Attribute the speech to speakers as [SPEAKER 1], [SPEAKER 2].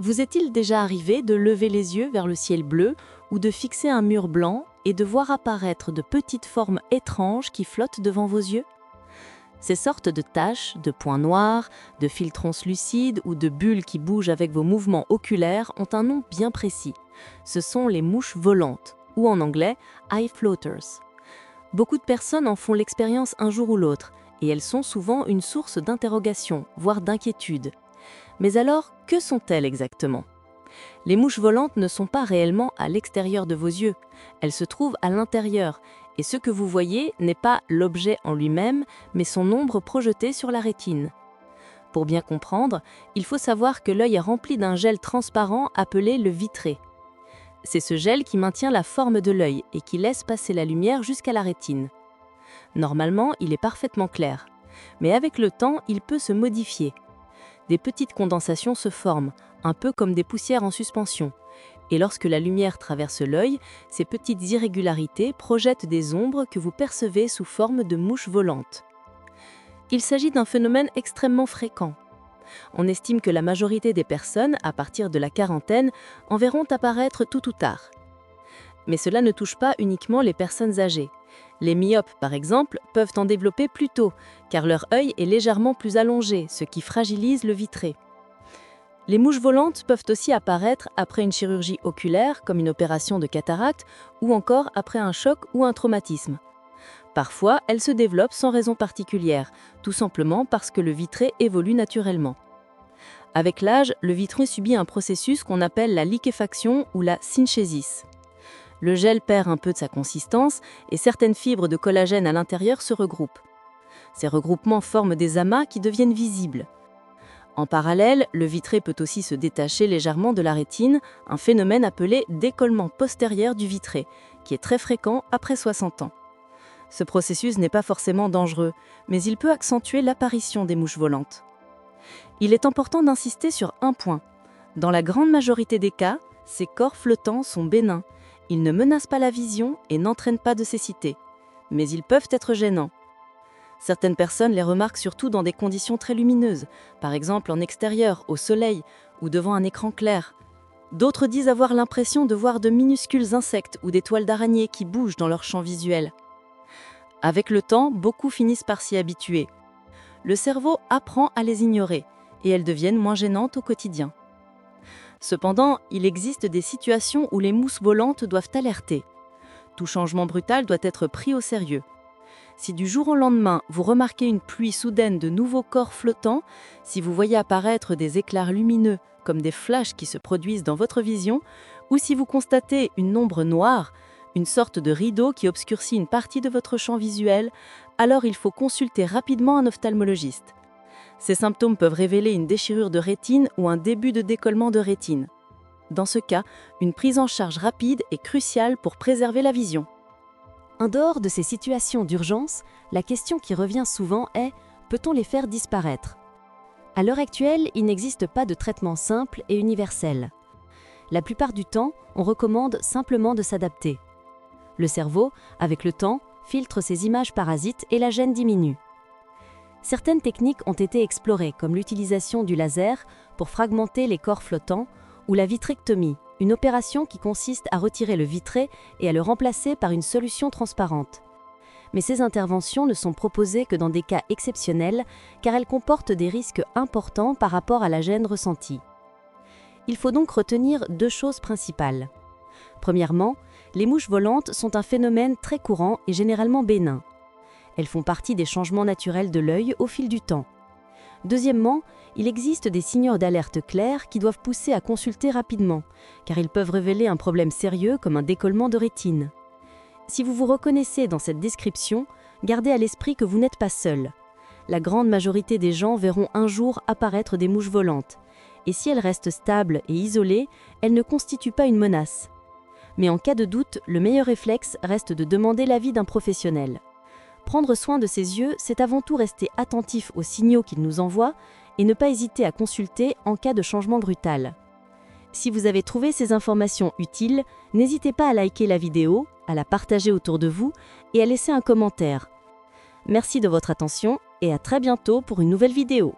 [SPEAKER 1] Vous est-il déjà arrivé de lever les yeux vers le ciel bleu ou de fixer un mur blanc et de voir apparaître de petites formes étranges qui flottent devant vos yeux? Ces sortes de taches, de points noirs, de fils translucides ou de bulles qui bougent avec vos mouvements oculaires ont un nom bien précis. Ce sont les mouches volantes, ou en anglais, eye floaters. Beaucoup de personnes en font l'expérience un jour ou l'autre, et elles sont souvent une source d'interrogation, voire d'inquiétude. Mais alors, que sont-elles exactement? Les mouches volantes ne sont pas réellement à l'extérieur de vos yeux, elles se trouvent à l'intérieur, et ce que vous voyez n'est pas l'objet en lui-même, mais son ombre projetée sur la rétine. Pour bien comprendre, il faut savoir que l'œil est rempli d'un gel transparent appelé le vitré. C'est ce gel qui maintient la forme de l'œil et qui laisse passer la lumière jusqu'à la rétine. Normalement, il est parfaitement clair, mais avec le temps, il peut se modifier. Des petites condensations se forment, un peu comme des poussières en suspension. Et lorsque la lumière traverse l'œil, ces petites irrégularités projettent des ombres que vous percevez sous forme de mouches volantes. Il s'agit d'un phénomène extrêmement fréquent. On estime que la majorité des personnes, à partir de la quarantaine, en verront apparaître tôt ou tard. Mais cela ne touche pas uniquement les personnes âgées. Les myopes, par exemple, peuvent en développer plus tôt, car leur œil est légèrement plus allongé, ce qui fragilise le vitré. Les mouches volantes peuvent aussi apparaître après une chirurgie oculaire, comme une opération de cataracte, ou encore après un choc ou un traumatisme. Parfois, elles se développent sans raison particulière, tout simplement parce que le vitré évolue naturellement. Avec l'âge, le vitré subit un processus qu'on appelle la liquéfaction ou la synchèsis. Le gel perd un peu de sa consistance et certaines fibres de collagène à l'intérieur se regroupent. Ces regroupements forment des amas qui deviennent visibles. En parallèle, le vitré peut aussi se détacher légèrement de la rétine, un phénomène appelé décollement postérieur du vitré, qui est très fréquent après 60 ans. Ce processus n'est pas forcément dangereux, mais il peut accentuer l'apparition des mouches volantes. Il est important d'insister sur un point. Dans la grande majorité des cas, ces corps flottants sont bénins. Ils ne menacent pas la vision et n'entraînent pas de cécité. Mais ils peuvent être gênants. Certaines personnes les remarquent surtout dans des conditions très lumineuses, par exemple en extérieur, au soleil ou devant un écran clair. D'autres disent avoir l'impression de voir de minuscules insectes ou des toiles d'araignées qui bougent dans leur champ visuel. Avec le temps, beaucoup finissent par s'y habituer. Le cerveau apprend à les ignorer et elles deviennent moins gênantes au quotidien. Cependant, il existe des situations où les mouches volantes doivent alerter. Tout changement brutal doit être pris au sérieux. Si du jour au lendemain, vous remarquez une pluie soudaine de nouveaux corps flottants, si vous voyez apparaître des éclairs lumineux comme des flashs qui se produisent dans votre vision, ou si vous constatez une ombre noire, une sorte de rideau qui obscurcit une partie de votre champ visuel, alors il faut consulter rapidement un ophtalmologiste. Ces symptômes peuvent révéler une déchirure de rétine ou un début de décollement de rétine. Dans ce cas, une prise en charge rapide est cruciale pour préserver la vision.
[SPEAKER 2] En dehors de ces situations d'urgence, la question qui revient souvent est « peut-on les faire disparaître ?» À l'heure actuelle, il n'existe pas de traitement simple et universel. La plupart du temps, on recommande simplement de s'adapter. Le cerveau, avec le temps, filtre ces images parasites et la gêne diminue. Certaines techniques ont été explorées, comme l'utilisation du laser pour fragmenter les corps flottants ou la vitrectomie, une opération qui consiste à retirer le vitré et à le remplacer par une solution transparente. Mais ces interventions ne sont proposées que dans des cas exceptionnels, car elles comportent des risques importants par rapport à la gêne ressentie. Il faut donc retenir deux choses principales. Premièrement, les mouches volantes sont un phénomène très courant et généralement bénin. Elles font partie des changements naturels de l'œil au fil du temps. Deuxièmement, il existe des signaux d'alerte clairs qui doivent pousser à consulter rapidement, car ils peuvent révéler un problème sérieux comme un décollement de rétine. Si vous vous reconnaissez dans cette description, gardez à l'esprit que vous n'êtes pas seul. La grande majorité des gens verront un jour apparaître des mouches volantes, et si elles restent stables et isolées, elles ne constituent pas une menace. Mais en cas de doute, le meilleur réflexe reste de demander l'avis d'un professionnel. Prendre soin de ses yeux, c'est avant tout rester attentif aux signaux qu'ils nous envoient et ne pas hésiter à consulter en cas de changement brutal. Si vous avez trouvé ces informations utiles, n'hésitez pas à liker la vidéo, à la partager autour de vous et à laisser un commentaire. Merci de votre attention et à très bientôt pour une nouvelle vidéo.